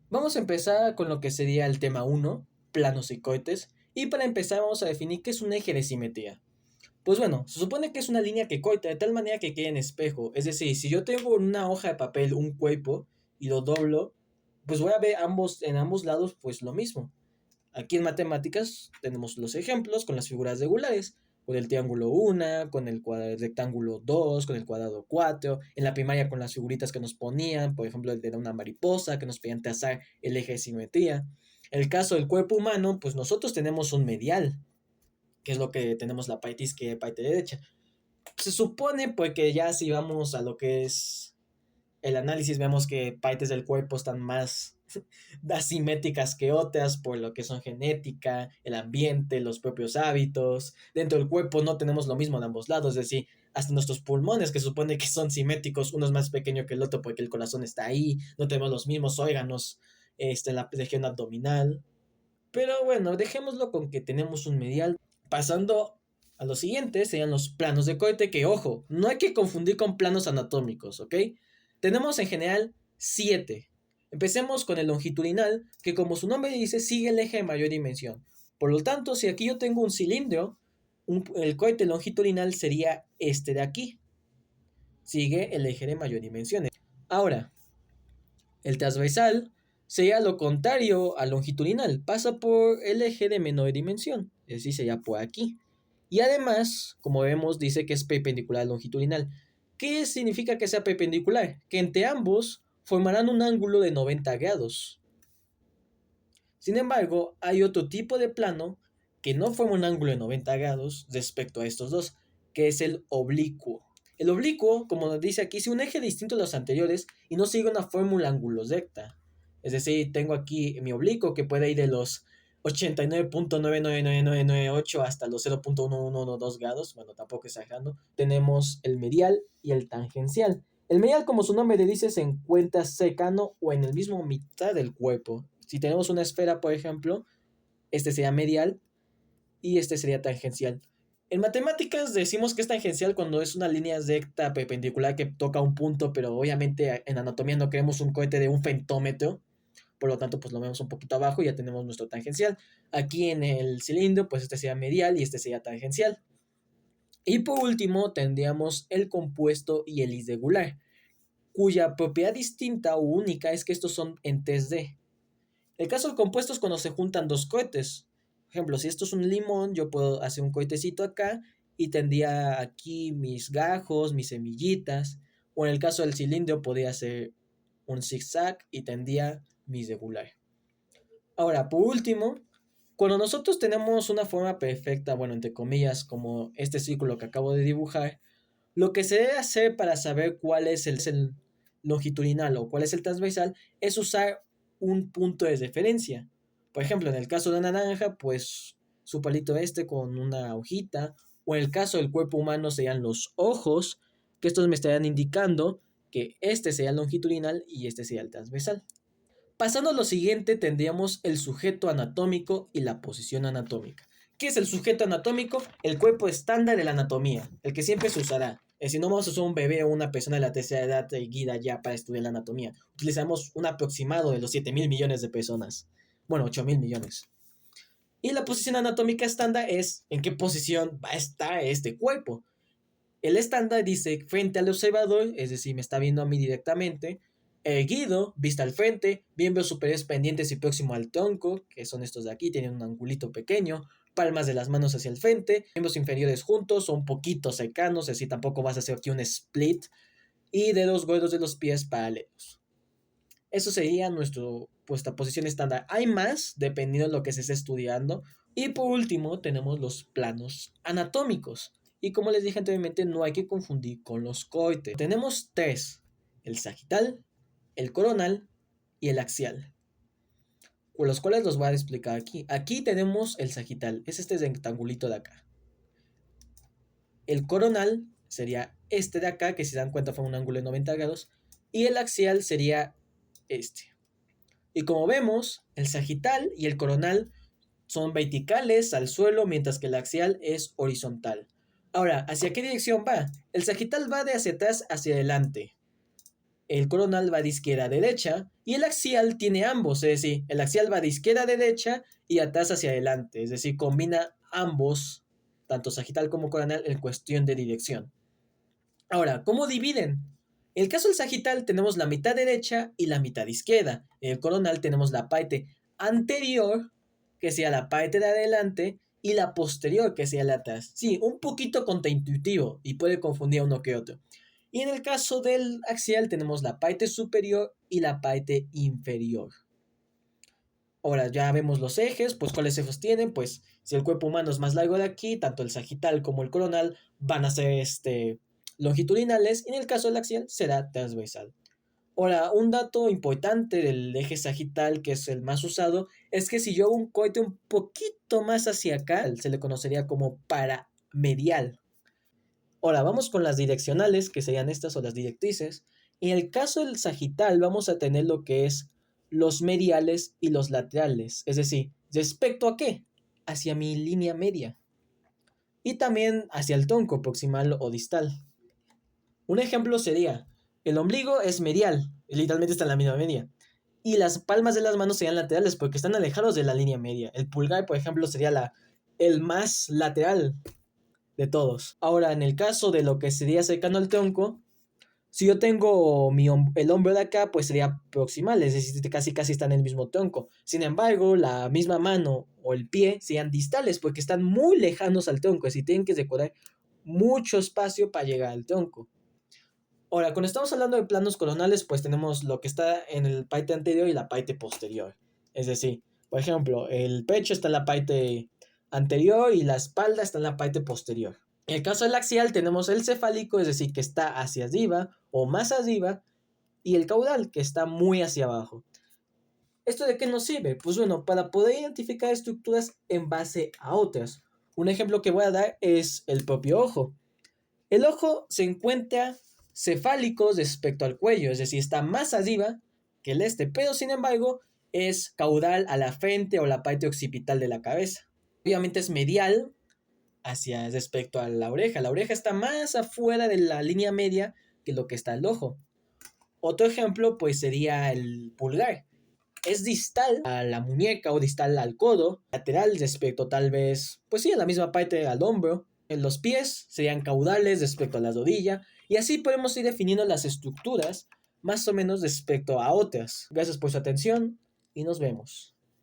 Vamos a empezar con lo que sería el tema uno, planos y cohetes. Y para empezar vamos a definir qué es un eje de simetría. Pues bueno, se supone que es una línea que coita de tal manera que quede en espejo. Es decir, si yo tengo en una hoja de papel un cuerpo y lo doblo, pues voy a ver en ambos lados pues lo mismo. Aquí en matemáticas tenemos los ejemplos con las figuras regulares, con el triángulo 1, con el rectángulo 2, con el cuadrado 4. En la primaria con las figuritas que nos ponían, por ejemplo el de una mariposa, que nos pedían trazar el eje de simetría. En el caso del cuerpo humano, pues nosotros tenemos un medial, que es lo que tenemos la parte izquierda y parte derecha. Se supone pues que ya si vamos a lo que es el análisis, vemos que partes del cuerpo están más asimétricas que otras por lo que son genética, el ambiente, los propios hábitos. Dentro del cuerpo no tenemos lo mismo de ambos lados, es decir, hasta nuestros pulmones que supone que son simétricos, uno es más pequeño que el otro porque el corazón está ahí, no tenemos los mismos órganos en la región abdominal. Pero bueno, dejémoslo con que tenemos un medial. Pasando a lo siguiente, serían los planos de cohete, que ojo, no hay que confundir con planos anatómicos, ¿ok? Tenemos en general 7. Empecemos con el longitudinal, que como su nombre dice, sigue el eje de mayor dimensión. Por lo tanto, si aquí yo tengo un cilindro, el cohete longitudinal sería este de aquí. Sigue el eje de mayor dimensión. Ahora, el transversal sería lo contrario al longitudinal, pasa por el eje de menor dimensión, es decir, sería por aquí. Y además, como vemos, dice que es perpendicular al longitudinal. ¿Qué significa que sea perpendicular? Que entre ambos formarán un ángulo de 90 grados. Sin embargo, hay otro tipo de plano que no forma un ángulo de 90 grados respecto a estos dos, que es el oblicuo. El oblicuo, como nos dice aquí, es un eje distinto a los anteriores y no sigue una fórmula angulo-recta. Es decir, tengo aquí mi oblicuo que puede ir de los 89.999998 hasta los 0.1112 grados. Bueno, tampoco exagerando. Tenemos el medial y el tangencial. El medial, como su nombre le dice, se encuentra cercano o en el mismo mitad del cuerpo. Si tenemos una esfera, por ejemplo, este sería medial y este sería tangencial. En matemáticas decimos que es tangencial cuando es una línea recta perpendicular que toca un punto, pero obviamente en anatomía no queremos un cohete de un centímetro, por lo tanto pues lo vemos un poquito abajo y ya tenemos nuestro tangencial. Aquí en el cilindro pues este sería medial y este sería tangencial. Y por último tendríamos el compuesto y el irregular, cuya propiedad distinta o única es que estos son en 3D. El caso de compuestos cuando se juntan dos cohetes. Por ejemplo, si esto es un limón, yo puedo hacer un cohetecito acá y tendría aquí mis gajos, mis semillitas. O en el caso del cilindro podría ser un zigzag y tendría mi regular. Ahora, por último, cuando nosotros tenemos una forma perfecta, bueno, entre comillas, como este círculo que acabo de dibujar, lo que se debe hacer para saber cuál es el longitudinal o cuál es el transversal es usar un punto de referencia. Por ejemplo, en el caso de una naranja, pues su palito este con una hojita, o en el caso del cuerpo humano serían los ojos, que estos me estarían indicando que este sería el longitudinal y este sería el transversal. Pasando a lo siguiente, tendríamos el sujeto anatómico y la posición anatómica. ¿Qué es el sujeto anatómico? El cuerpo estándar de la anatomía, el que siempre se usará. Si no vamos a usar un bebé o una persona de la tercera edad guida ya para estudiar la anatomía. Utilizamos un aproximado de los 7.000 millones de personas. Bueno, 8.000 millones. Y la posición anatómica estándar es en qué posición va a estar este cuerpo. El estándar dice frente al observador, es decir, me está viendo a mí directamente, erguido, vista al frente, miembros superiores pendientes y próximo al tronco, que son estos de aquí, tienen un angulito pequeño, palmas de las manos hacia el frente, miembros inferiores juntos o un poquito cercanos, es decir, tampoco vas a hacer aquí un split, y dedos gordos de los pies paralelos. Eso sería nuestra posición estándar. Hay más, dependiendo de lo que se esté estudiando. Y por último, tenemos los planos anatómicos. Y como les dije anteriormente, no hay que confundir con los coites. Tenemos tres: el sagital, el coronal y el axial, con los cuales los voy a explicar aquí. Aquí tenemos el sagital, es este rectangulito de acá. El coronal sería este de acá, que si se dan cuenta fue un ángulo de 90 grados. Y el axial sería este. Y como vemos, el sagital y el coronal son verticales al suelo, mientras que el axial es horizontal. Ahora, ¿hacia qué dirección va? El sagital va de hacia atrás hacia adelante. el coronal va de izquierda a derecha y el axial tiene ambos, es decir, el axial va de izquierda a derecha y atrás hacia adelante, es decir, combina ambos, tanto sagital como coronal, en cuestión de dirección. Ahora, ¿cómo dividen? En el caso del sagital tenemos la mitad derecha y la mitad izquierda. En el coronal tenemos la parte anterior, que sea la parte de adelante, y la posterior, que sea la atrás. Sí, un poquito contraintuitivo y puede confundir a uno que otro. Y en el caso del axial tenemos la parte superior y la parte inferior. Ahora ya vemos los ejes, pues cuáles ejes tienen, pues si el cuerpo humano es más largo de aquí, tanto el sagital como el coronal van a ser longitudinales y en el caso del axial será transversal. Ahora, un dato importante del eje sagital, que es el más usado, es que si yo hago un corte un poquito más hacia acá, se le conocería como paramedial. Ahora, vamos con las direccionales, que serían estas o las directrices. En el caso del sagital vamos a tener lo que es los mediales y los laterales. Es decir, ¿respecto a qué? Hacia mi línea media. Y también hacia el tronco proximal o distal. Un ejemplo sería, el ombligo es medial, literalmente está en la misma media. Y las palmas de las manos serían laterales porque están alejados de la línea media. El pulgar, por ejemplo, sería el más lateral de todos. Ahora, en el caso de lo que sería cercano al tronco, si yo tengo el hombro de acá, pues sería proximal, es decir, casi están en el mismo tronco. Sin embargo, la misma mano o el pie serían distales porque están muy lejanos al tronco, es decir, tienen que recorrer mucho espacio para llegar al tronco. Ahora, cuando estamos hablando de planos coronales, pues tenemos lo que está en el parte anterior y la parte posterior. Es decir, por ejemplo, el pecho está en la parte anterior y la espalda está en la parte posterior. En el caso del axial tenemos el cefálico, es decir, que está hacia arriba o más arriba, y el caudal, que está muy hacia abajo. ¿Esto de qué nos sirve? Pues bueno, para poder identificar estructuras en base a otras. Un ejemplo que voy a dar es el propio ojo. El ojo se encuentra cefálico respecto al cuello, es decir, está más arriba que el pero sin embargo es caudal a la frente o la parte occipital de la cabeza. Obviamente es medial hacia respecto a la oreja. La oreja está más afuera de la línea media que lo que está el ojo. Otro ejemplo pues sería el pulgar. Es distal a la muñeca o distal al codo, lateral respecto tal vez, pues sí, a la misma parte al hombro. En los pies serían caudales respecto a la rodilla y así podemos ir definiendo las estructuras más o menos respecto a otras. Gracias por su atención y nos vemos.